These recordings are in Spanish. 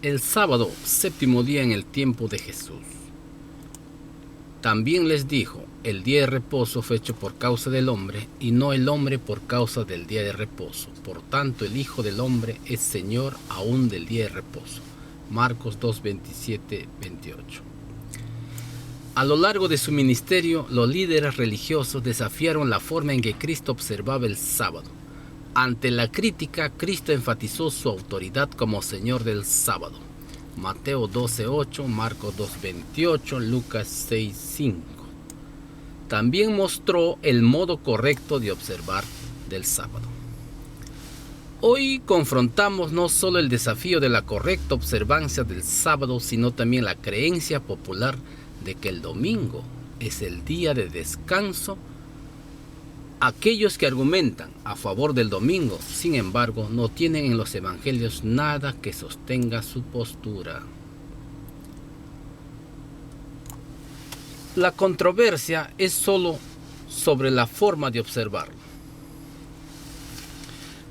El sábado, séptimo día en el tiempo de Jesús. También les dijo, el día de reposo fue hecho por causa del hombre, y no el hombre por causa del día de reposo. Por tanto, el Hijo del Hombre es Señor aún del día de reposo. Marcos 2, 27, 28. A lo largo de su ministerio, los líderes religiosos desafiaron la forma en que Cristo observaba el sábado. Ante la crítica, Cristo enfatizó su autoridad como Señor del sábado. Mateo 12:8, Marcos 2:28, Lucas 6:5. También mostró el modo correcto de observar del sábado. Hoy confrontamos no solo el desafío de la correcta observancia del sábado, sino también la creencia popular de que el domingo es el día de descanso. Aquellos que argumentan a favor del domingo, sin embargo, no tienen en los evangelios nada que sostenga su postura. La controversia es solo sobre la forma de observarlo.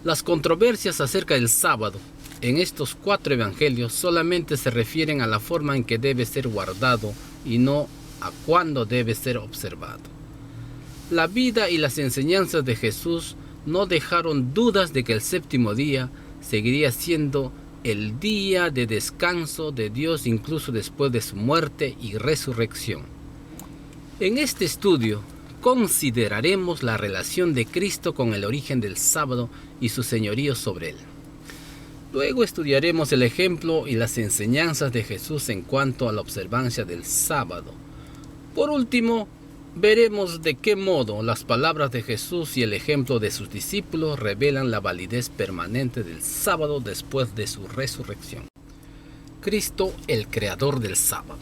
Las controversias acerca del sábado en estos 4 evangelios solamente se refieren a la forma en que debe ser guardado y no a cuándo debe ser observado. La vida y las enseñanzas de Jesús no dejaron dudas de que el séptimo día seguiría siendo el día de descanso de Dios incluso después de su muerte y resurrección. En este estudio consideraremos la relación de Cristo con el origen del sábado y su señorío sobre él. Luego estudiaremos el ejemplo y las enseñanzas de Jesús en cuanto a la observancia del sábado. Por último, veremos de qué modo las palabras de Jesús y el ejemplo de sus discípulos revelan la validez permanente del sábado después de su resurrección. Cristo, el creador del sábado.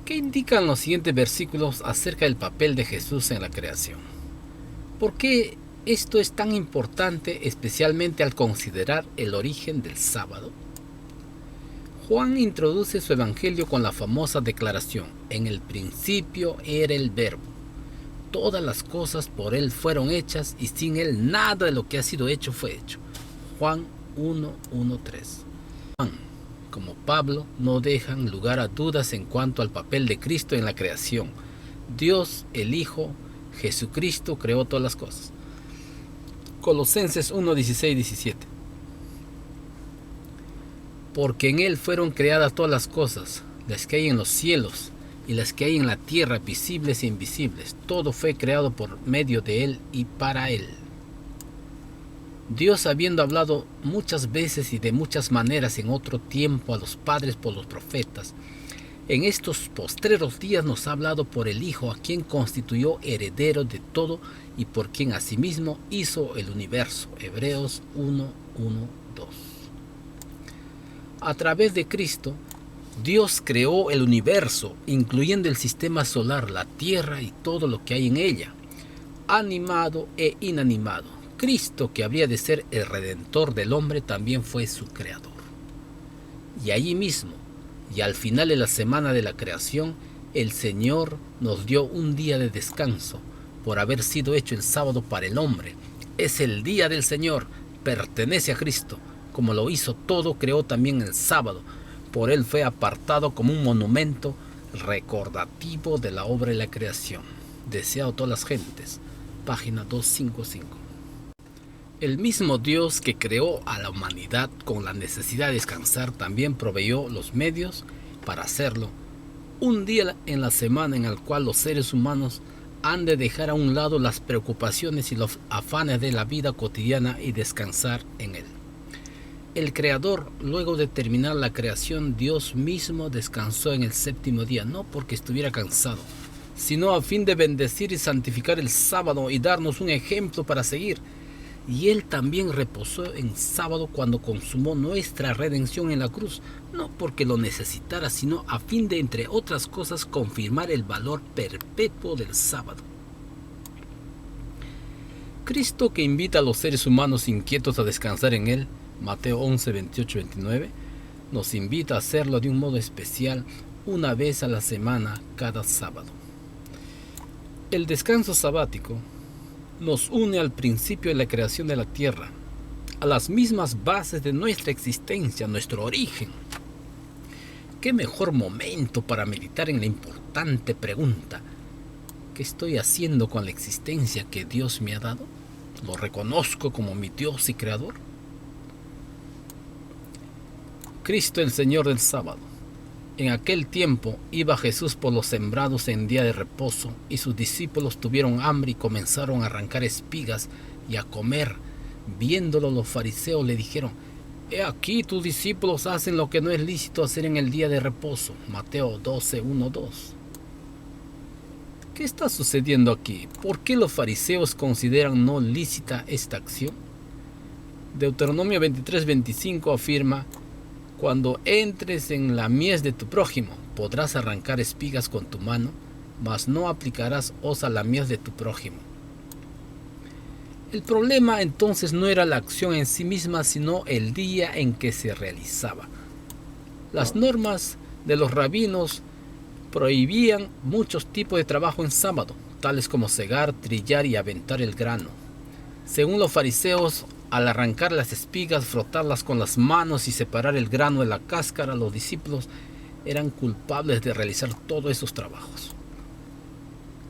¿Qué indican los siguientes versículos acerca del papel de Jesús en la creación? ¿Por qué esto es tan importante, especialmente al considerar el origen del sábado? Juan introduce su evangelio con la famosa declaración, en el principio era el verbo. Todas las cosas por él fueron hechas y sin él nada de lo que ha sido hecho fue hecho. Juan 1:1-3. Juan, como Pablo, no dejan lugar a dudas en cuanto al papel de Cristo en la creación. Dios, el Hijo, Jesucristo creó todas las cosas. Colosenses 1:16-17. Porque en él fueron creadas todas las cosas, las que hay en los cielos y las que hay en la tierra, visibles e invisibles. Todo fue creado por medio de él y para él. Dios, habiendo hablado muchas veces y de muchas maneras en otro tiempo a los padres por los profetas, en estos postreros días nos ha hablado por el Hijo, a quien constituyó heredero de todo y por quien asimismo hizo el universo. Hebreos 1:1-2. A través de Cristo, Dios creó el universo, incluyendo el sistema solar, la tierra y todo lo que hay en ella, animado e inanimado. Cristo, que habría de ser el redentor del hombre, también fue su creador. Y allí mismo, y al final de la semana de la creación, el Señor nos dio un día de descanso por haber sido hecho el sábado para el hombre. Es el día del Señor, pertenece a Cristo. Como lo hizo todo, creó también el sábado. Por él fue apartado como un monumento recordativo de la obra de la creación. Deseado todas las gentes. Página 255. El mismo Dios que creó a la humanidad con la necesidad de descansar, también proveyó los medios para hacerlo. Un día en la semana en el cual los seres humanos han de dejar a un lado las preocupaciones y los afanes de la vida cotidiana y descansar en él. El Creador, luego de terminar la creación, Dios mismo descansó en el séptimo día, no porque estuviera cansado, sino a fin de bendecir y santificar el sábado y darnos un ejemplo para seguir. Y Él también reposó en sábado cuando consumó nuestra redención en la cruz, no porque lo necesitara, sino a fin de, entre otras cosas, confirmar el valor perpetuo del sábado. Cristo, que invita a los seres humanos inquietos a descansar en Él, Mateo 11, 28, 29, nos invita a hacerlo de un modo especial una vez a la semana, cada sábado. El descanso sabático nos une al principio de la creación de la tierra, a las mismas bases de nuestra existencia, nuestro origen. ¿Qué mejor momento para meditar en la importante pregunta: ¿qué estoy haciendo con la existencia que Dios me ha dado? ¿Lo reconozco como mi Dios y Creador? Cristo, el Señor del sábado. En aquel tiempo iba Jesús por los sembrados en día de reposo, y sus discípulos tuvieron hambre y comenzaron a arrancar espigas y a comer. Viéndolo, los fariseos le dijeron: He aquí, tus discípulos hacen lo que no es lícito hacer en el día de reposo. Mateo 12, 1, 2. ¿Qué está sucediendo aquí? ¿Por qué los fariseos consideran no lícita esta acción? Deuteronomio 23, 25 afirma: Cuando entres en la mies de tu prójimo, podrás arrancar espigas con tu mano, mas no aplicarás hoz a la mies de tu prójimo. El problema entonces no era la acción en sí misma, sino el día en que se realizaba. Las normas de los rabinos prohibían muchos tipos de trabajo en sábado, tales como segar, trillar y aventar el grano. Según los fariseos, al arrancar las espigas, frotarlas con las manos y separar el grano de la cáscara, los discípulos eran culpables de realizar todos esos trabajos.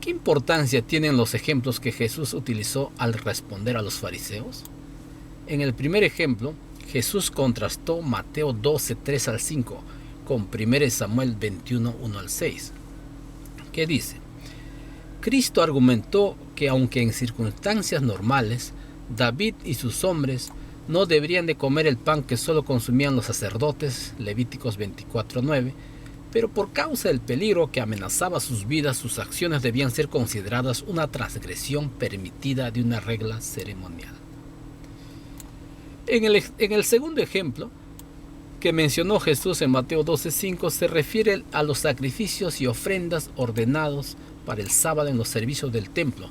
¿Qué importancia tienen los ejemplos que Jesús utilizó al responder a los fariseos? En el primer ejemplo, Jesús contrastó Mateo 12, 3 al 5 con 1 Samuel 21, 1 al 6, que dice: Cristo argumentó que aunque en circunstancias normales, David y sus hombres no deberían de comer el pan que solo consumían los sacerdotes, Levíticos 24, 9, pero por causa del peligro que amenazaba sus vidas, sus acciones debían ser consideradas una transgresión permitida de una regla ceremonial. En el segundo ejemplo que mencionó Jesús en Mateo 12:5 se refiere a los sacrificios y ofrendas ordenados para el sábado en los servicios del templo,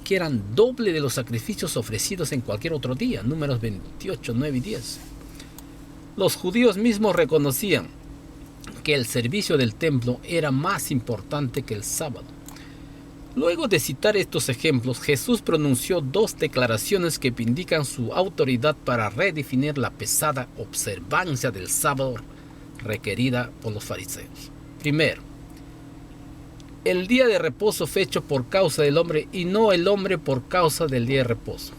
que eran doble de los sacrificios ofrecidos en cualquier otro día, Números 28, 9 y 10. Los judíos mismos reconocían que el servicio del templo era más importante que el sábado. Luego de citar estos ejemplos, Jesús pronunció dos declaraciones que indican su autoridad para redefinir la pesada observancia del sábado requerida por los fariseos. Primero, el día de reposo fue hecho por causa del hombre y no el hombre por causa del día de reposo.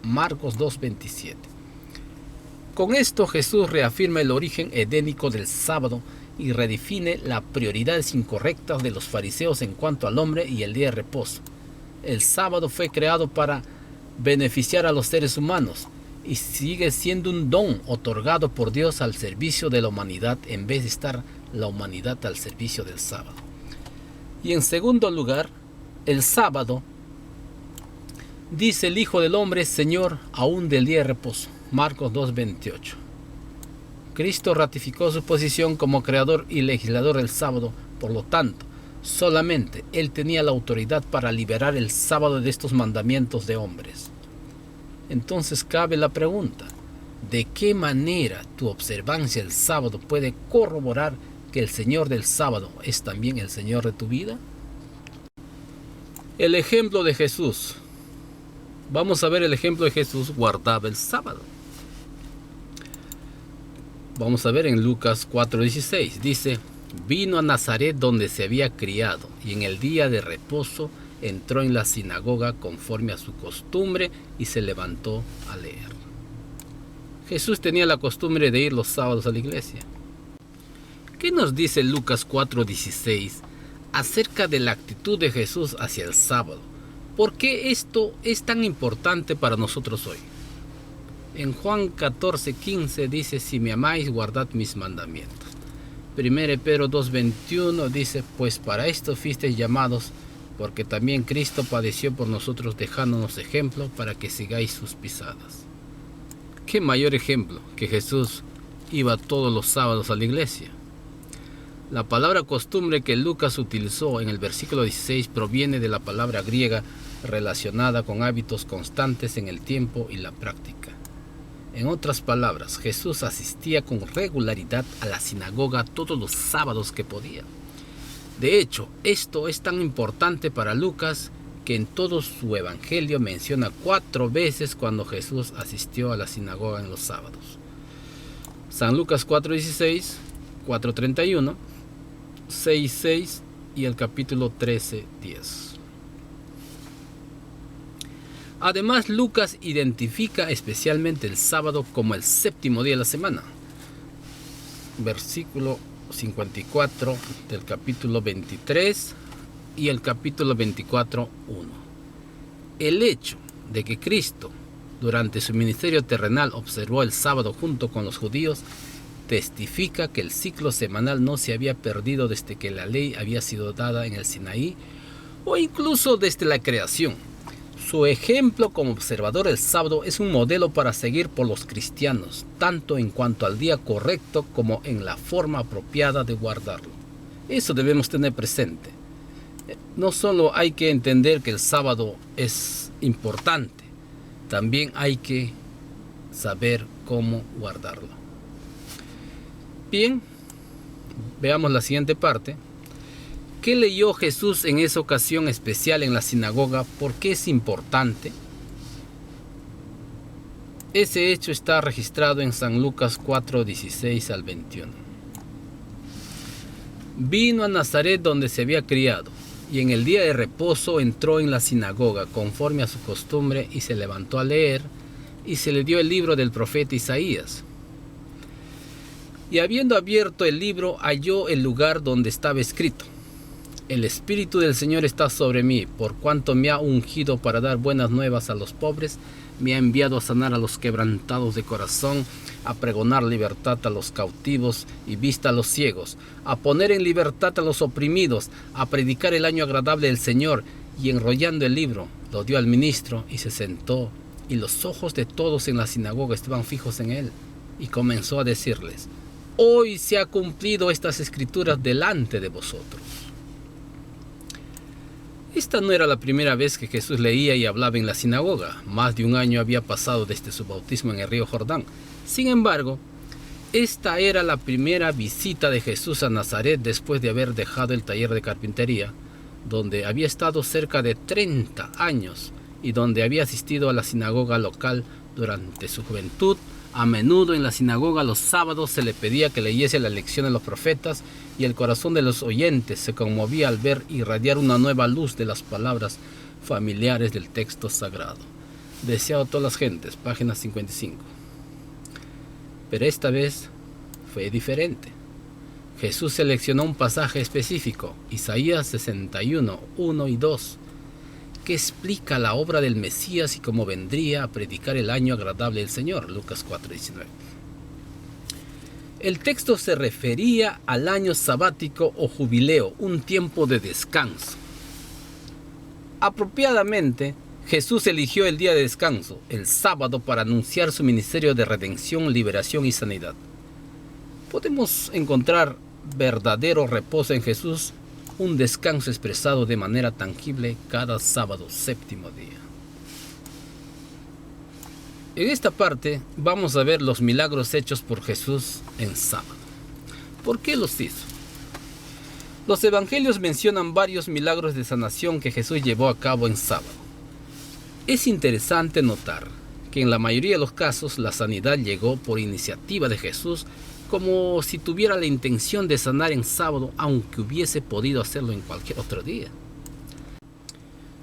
Marcos 2:27. Con esto Jesús reafirma el origen edénico del sábado y redefine las prioridades incorrectas de los fariseos en cuanto al hombre y el día de reposo. El sábado fue creado para beneficiar a los seres humanos y sigue siendo un don otorgado por Dios al servicio de la humanidad, en vez de estar la humanidad al servicio del sábado. Y en segundo lugar, el sábado, dice el Hijo del Hombre, Señor aún del día de reposo. Marcos 2:28. Cristo ratificó su posición como creador y legislador del sábado, por lo tanto, solamente Él tenía la autoridad para liberar el sábado de estos mandamientos de hombres. Entonces cabe la pregunta: ¿de qué manera tu observancia del sábado puede corroborar que el Señor del sábado es también el Señor de tu vida? El ejemplo de Jesús. Vamos a ver el ejemplo de Jesús guardaba el sábado. Vamos a ver en Lucas 4:16. Dice: vino a Nazaret donde se había criado, y en el día de reposo entró en la sinagoga conforme a su costumbre y se levantó a leer. Jesús tenía la costumbre de ir los sábados a la iglesia. ¿Qué nos dice Lucas 4:16 acerca de la actitud de Jesús hacia el sábado? ¿Por qué esto es tan importante para nosotros hoy? En Juan 14:15 dice: si me amáis, guardad mis mandamientos. 1 Pedro 2:21 dice: pues para esto fuisteis llamados, porque también Cristo padeció por nosotros, dejándonos ejemplo para que sigáis sus pisadas. ¿Qué mayor ejemplo que Jesús iba todos los sábados a la iglesia? La palabra costumbre que Lucas utilizó en el versículo 16 proviene de la palabra griega relacionada con hábitos constantes en el tiempo y la práctica. En otras palabras, Jesús asistía con regularidad a la sinagoga todos los sábados que podía. De hecho, esto es tan importante para Lucas que en todo su evangelio menciona 4 veces cuando Jesús asistió a la sinagoga en los sábados. San Lucas 4:16, 4:31, 6:6 y el capítulo 13:10. Además, Lucas identifica especialmente el sábado como el 7º día de la semana. Versículo 54 del capítulo 23 y el capítulo 24:1. El hecho de que Cristo, durante su ministerio terrenal, observó el sábado junto con los judíos, testifica que el ciclo semanal no se había perdido desde que la ley había sido dada en el Sinaí o incluso desde la creación. Su ejemplo como observador del sábado es un modelo para seguir por los cristianos, tanto en cuanto al día correcto como en la forma apropiada de guardarlo. Eso debemos tener presente. No solo hay que entender que el sábado es importante, también hay que saber cómo guardarlo. Bien, veamos la siguiente parte. ¿Qué leyó Jesús en esa ocasión especial en la sinagoga? ¿Por qué es importante? Ese hecho está registrado en San Lucas 4:16 al 21. Vino a Nazaret donde se había criado, y en el día de reposo entró en la sinagoga conforme a su costumbre y se levantó a leer, y se le dio el libro del profeta Isaías. Y habiendo abierto el libro, halló el lugar donde estaba escrito: El Espíritu del Señor está sobre mí, por cuanto me ha ungido para dar buenas nuevas a los pobres, me ha enviado a sanar a los quebrantados de corazón, a pregonar libertad a los cautivos y vista a los ciegos, a poner en libertad a los oprimidos, a predicar el año agradable del Señor. Y enrollando el libro, lo dio al ministro y se sentó, y los ojos de todos en la sinagoga estaban fijos en él. Y comenzó a decirles: Hoy se ha cumplido estas escrituras delante de vosotros. Esta no era la primera vez que Jesús leía y hablaba en la sinagoga. Más de un año había pasado desde su bautismo en el río Jordán. Sin embargo, esta era la primera visita de Jesús a Nazaret después de haber dejado el taller de carpintería, donde había estado cerca de 30 años y donde había asistido a la sinagoga local durante su juventud. A menudo en la sinagoga los sábados se le pedía que leyese la lección de los profetas, y el corazón de los oyentes se conmovía al ver irradiar una nueva luz de las palabras familiares del texto sagrado. Deseado a todas las gentes, página 55. Pero esta vez fue diferente. Jesús seleccionó un pasaje específico, Isaías 61, 1 y 2, que explica la obra del Mesías y cómo vendría a predicar el año agradable del Señor, Lucas 4:19. El texto se refería al año sabático o jubileo, un tiempo de descanso. Apropiadamente, Jesús eligió el día de descanso, el sábado, para anunciar su ministerio de redención, liberación y sanidad. Podemos encontrar verdadero reposo en Jesús, un descanso expresado de manera tangible cada sábado, 7º día. En esta parte vamos a ver los milagros hechos por Jesús en sábado. ¿Por qué los hizo? Los evangelios mencionan varios milagros de sanación que Jesús llevó a cabo en sábado. Es interesante notar que en la mayoría de los casos la sanidad llegó por iniciativa de Jesús, como si tuviera la intención de sanar en sábado, aunque hubiese podido hacerlo en cualquier otro día.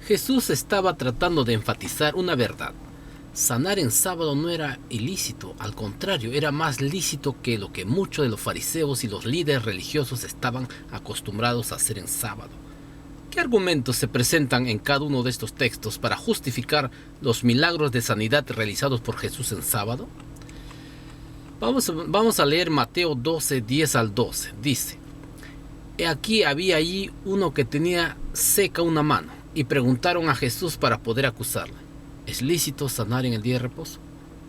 Jesús estaba tratando de enfatizar una verdad. Sanar en sábado no era ilícito, al contrario, era más lícito que lo que muchos de los fariseos y los líderes religiosos estaban acostumbrados a hacer en sábado. ¿Qué argumentos se presentan en cada uno de estos textos para justificar los milagros de sanidad realizados por Jesús en sábado? Vamos a leer Mateo 12, 10 al 12. Dice: He aquí había allí uno que tenía seca una mano, y preguntaron a Jesús para poder acusarle: ¿Es lícito sanar en el día de reposo?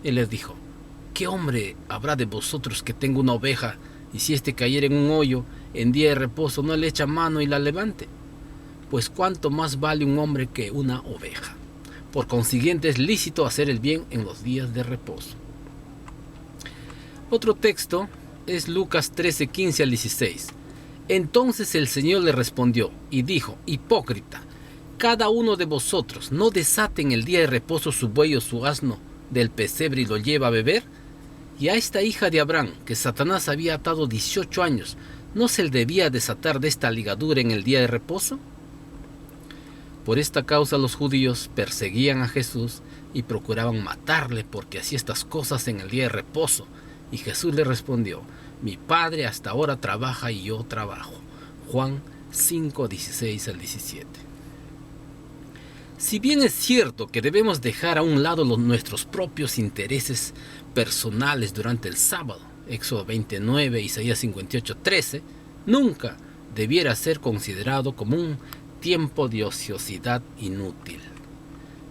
Él les dijo: ¿Qué hombre habrá de vosotros que tenga una oveja, y si éste cayera en un hoyo en día de reposo, no le echa mano y la levante? Pues cuánto más vale un hombre que una oveja. Por consiguiente, es lícito hacer el bien en los días de reposo. Otro texto es Lucas 13, 15 al 16. Entonces el Señor le respondió y dijo: Hipócrita, cada uno de vosotros no desate en el día de reposo su buey o su asno del pesebre y lo lleva a beber? Y a esta hija de Abraham, que Satanás había atado 18 años, ¿no se le debía desatar de esta ligadura en el día de reposo? Por esta causa los judíos perseguían a Jesús y procuraban matarle porque hacía estas cosas en el día de reposo. Y Jesús le respondió: mi Padre hasta ahora trabaja y yo trabajo. Juan 5, 16 al 17. Si bien es cierto que debemos dejar a un lado nuestros propios intereses personales durante el sábado, Éxodo 29, Isaías 58, 13, nunca debiera ser considerado como un tiempo de ociosidad inútil.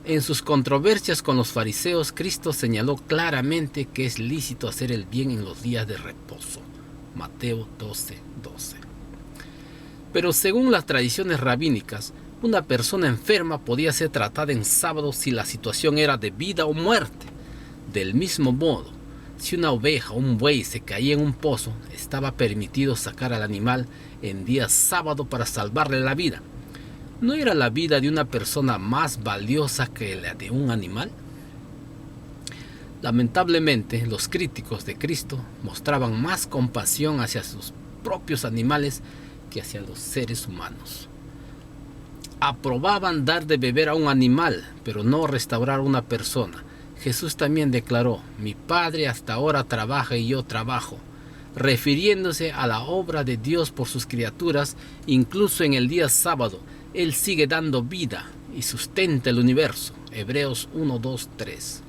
En sus controversias con los fariseos, Cristo señaló claramente que es lícito hacer el bien en los días de reposo. Mateo 12, 12. Pero según las tradiciones rabínicas, una persona enferma podía ser tratada en sábado si la situación era de vida o muerte. Del mismo modo, si una oveja o un buey se caía en un pozo, estaba permitido sacar al animal en día sábado para salvarle la vida. ¿No era la vida de una persona más valiosa que la de un animal? Lamentablemente, los críticos de Cristo mostraban más compasión hacia sus propios animales que hacia los seres humanos. Aprobaban dar de beber a un animal, pero no restaurar a una persona. Jesús también declaró: mi Padre hasta ahora trabaja y yo trabajo, refiriéndose a la obra de Dios por sus criaturas. Incluso en el día sábado, Él sigue dando vida y sustenta el universo. Hebreos 1, 2, 3.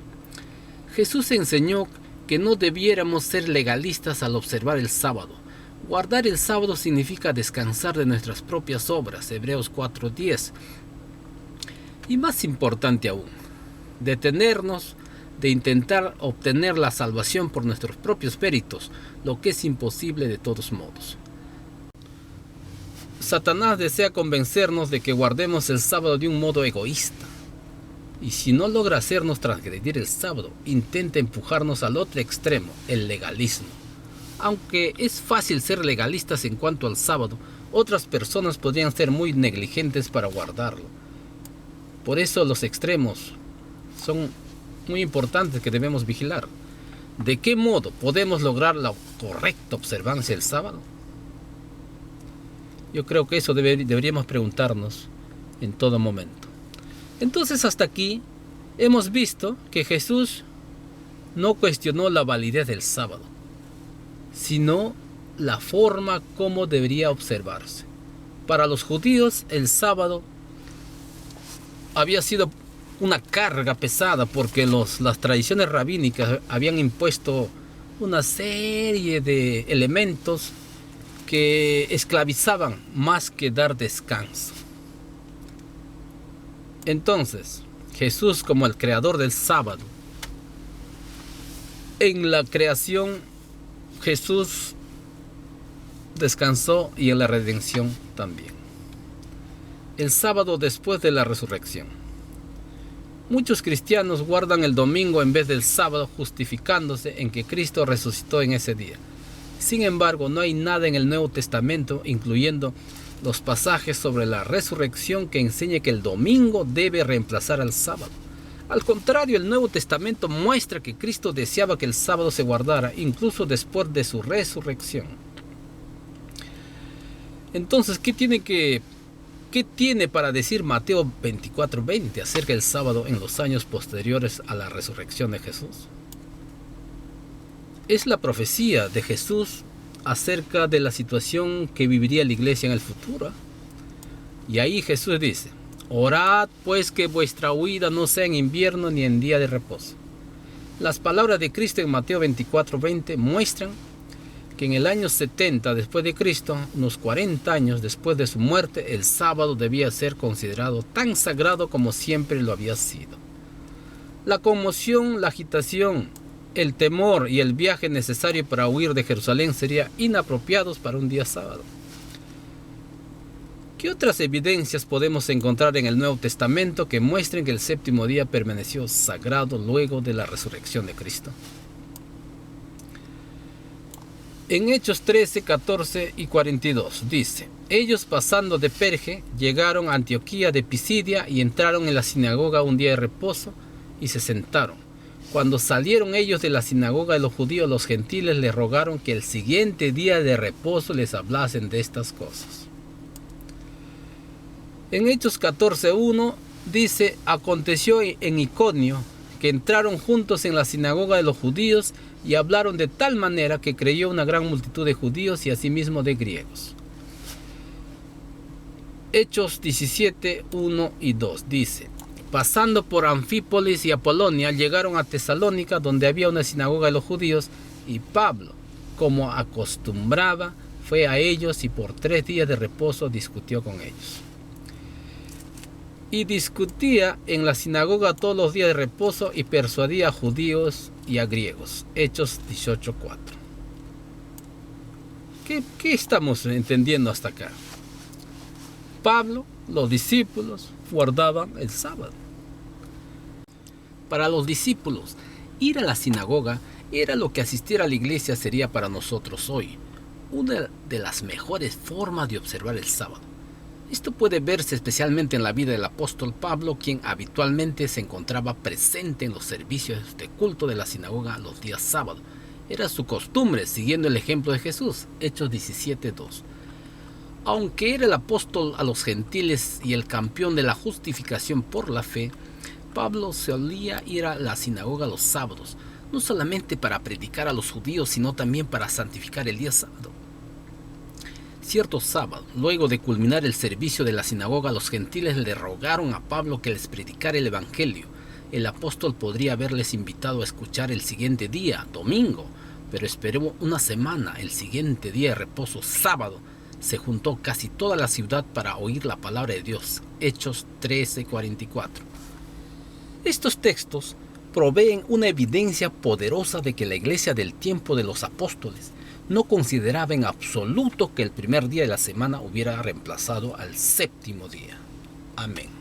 Jesús enseñó que no debiéramos ser legalistas al observar el sábado. Guardar el sábado significa descansar de nuestras propias obras. Hebreos 4, 10. Y más importante aún, detenernos de intentar obtener la salvación por nuestros propios méritos, lo que es imposible de todos modos. Satanás desea convencernos de que guardemos el sábado de un modo egoísta. Y si no logra hacernos transgredir el sábado, intenta empujarnos al otro extremo, el legalismo. Aunque es fácil ser legalistas en cuanto al sábado, otras personas podrían ser muy negligentes para guardarlo. Por eso los extremos son muy importantes que debemos vigilar. ¿De qué modo podemos lograr la correcta observancia del sábado? Yo creo que eso deberíamos preguntarnos en todo momento. Entonces, hasta aquí hemos visto que Jesús no cuestionó la validez del sábado, sino la forma como debería observarse. Para los judíos, el sábado había sido una carga pesada porque las tradiciones rabínicas habían impuesto una serie de elementos que esclavizaban más que dar descanso. Entonces, Jesús, como el creador del sábado, en la creación Jesús descansó y en la redención también. El sábado después de la resurrección. Muchos cristianos guardan el domingo en vez del sábado, justificándose en que Cristo resucitó en ese día. Sin embargo, no hay nada en el Nuevo Testamento, incluyendo los pasajes sobre la resurrección, que enseñe que el domingo debe reemplazar al sábado. Al contrario, el Nuevo Testamento muestra que Cristo deseaba que el sábado se guardara, incluso después de su resurrección. Entonces, ¿qué tiene para decir Mateo 24:20 acerca del sábado en los años posteriores a la resurrección de Jesús? Es la profecía de Jesús acerca de la situación que viviría la iglesia en el futuro. Y ahí Jesús dice: orad pues que vuestra huida no sea en invierno ni en día de reposo. Las palabras de Cristo en Mateo 24:20 muestran que en el año 70 después de Cristo, unos 40 años después de su muerte, el sábado debía ser considerado tan sagrado como siempre lo había sido. La conmoción, la agitación, el temor y el viaje necesario para huir de Jerusalén serían inapropiados para un día sábado. ¿Qué otras evidencias podemos encontrar en el Nuevo Testamento que muestren que el séptimo día permaneció sagrado luego de la resurrección de Cristo? En Hechos 13, 14 y 42 dice: ellos pasando de Perge llegaron a Antioquía de Pisidia y entraron en la sinagoga un día de reposo y se sentaron. Cuando salieron ellos de la sinagoga de los judíos, los gentiles les rogaron que el siguiente día de reposo les hablasen de estas cosas. En Hechos 14:1 dice: aconteció en Iconio que entraron juntos en la sinagoga de los judíos y hablaron de tal manera que creyó una gran multitud de judíos y asimismo de griegos. Hechos 17:1 y 2 dice: pasando por Anfípolis y Apolonia, llegaron a Tesalónica, donde había una sinagoga de los judíos, y Pablo, como acostumbraba, fue a ellos y por 3 días de reposo discutió con ellos. Y discutía en la sinagoga todos los días de reposo y persuadía a judíos y a griegos. Hechos 18:4. ¿Qué estamos entendiendo hasta acá? Pablo, los discípulos, guardaban el sábado. Para los discípulos, ir a la sinagoga era lo que asistir a la iglesia sería para nosotros hoy, una de las mejores formas de observar el sábado. Esto puede verse especialmente en la vida del apóstol Pablo, quien habitualmente se encontraba presente en los servicios de culto de la sinagoga los días sábados. Era su costumbre, siguiendo el ejemplo de Jesús, Hechos 17:2. Aunque era el apóstol a los gentiles y el campeón de la justificación por la fe, Pablo solía ir a la sinagoga los sábados, no solamente para predicar a los judíos, sino también para santificar el día sábado. Cierto sábado, luego de culminar el servicio de la sinagoga, los gentiles le rogaron a Pablo que les predicara el evangelio. El apóstol podría haberles invitado a escuchar el siguiente día, domingo, pero esperó una semana. El siguiente día de reposo, sábado, se juntó casi toda la ciudad para oír la palabra de Dios. Hechos 13:44. Estos textos proveen una evidencia poderosa de que la iglesia del tiempo de los apóstoles no consideraba en absoluto que el primer día de la semana hubiera reemplazado al séptimo día. Amén.